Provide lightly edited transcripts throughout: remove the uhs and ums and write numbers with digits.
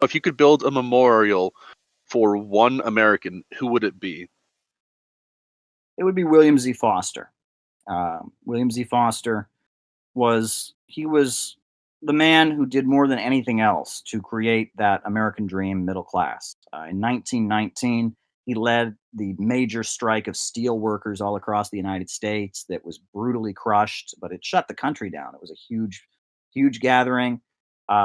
If you could build a memorial for one American, who would it be? It would be William Z. Foster. William Z. Foster he was the man who did more than anything else to create that American dream middle class. In 1919, he led the major strike of steel workers all across the United States that was brutally crushed, but it shut the country down. It was a huge gathering.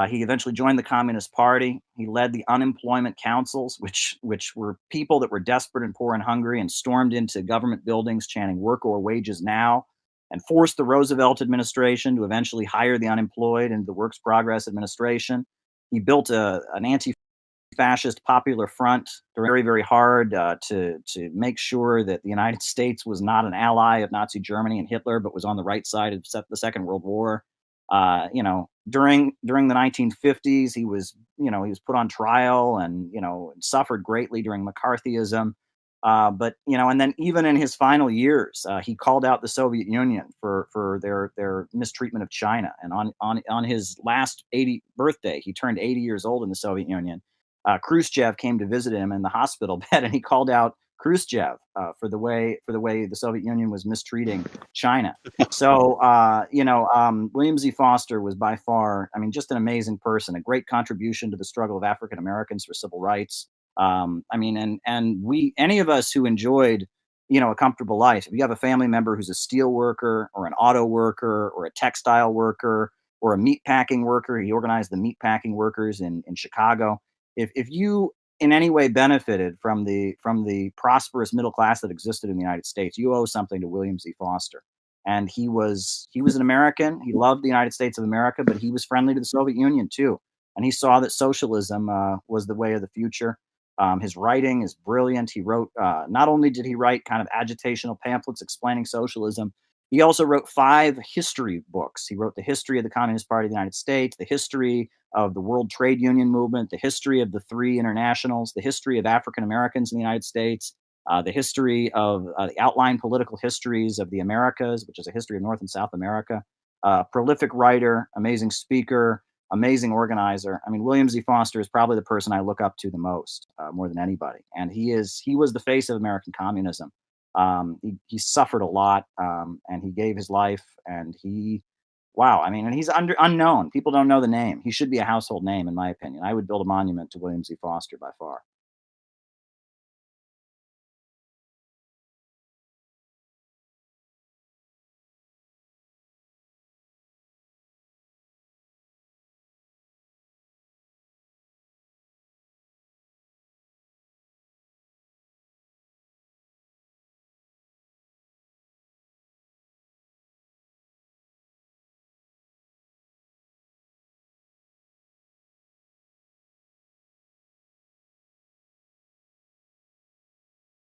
He eventually joined the Communist Party. He led the unemployment councils, which were people that were desperate and poor and hungry, and stormed into government buildings chanting "Work or wages now," and forced the Roosevelt administration to eventually hire the unemployed into the Works Progress Administration. He built an anti-fascist popular front, very hard to make sure that the United States was not an ally of Nazi Germany and Hitler, but was on the right side of the Second World War. During the 1950s, he was put on trial and suffered greatly during McCarthyism. But and then even in his final years, he called out the Soviet Union for their mistreatment of China. And on his last 80th birthday, he turned 80 years old in the Soviet Union. Khrushchev came to visit him in the hospital bed, and he called out Khrushchev for the way the Soviet Union was mistreating China. So William Z. Foster was by far, just an amazing person, a great contribution to the struggle of African Americans for civil rights. Any of us who enjoyed, a comfortable life, if you have a family member who's a steel worker or an auto worker or a textile worker or a meat packing worker, he organized the meat packing workers in Chicago. If you in any way benefited from the prosperous middle class that existed in the United States, you owe something to William Z. Foster. And he was an American. He loved the United States of America, but he was friendly to the Soviet Union too. And he saw that socialism was the way of the future. His writing is brilliant. He wrote, not only did he write kind of agitational pamphlets explaining socialism, he also wrote 5 history books. He wrote the history of the Communist Party of the United States, the history of the World Trade Union movement, the history of the 3 internationals, the history of African Americans in the United States, the history of the outline political histories of the Americas, which is a history of North and South America. Prolific writer, amazing speaker, amazing organizer. William Z. Foster is probably the person I look up to the most, more than anybody. And he was the face of American communism. He suffered a lot, and he gave his life, and and he's unknown. People don't know the name. He should be a household name, in my opinion. I would build a monument to William Z. Foster by far.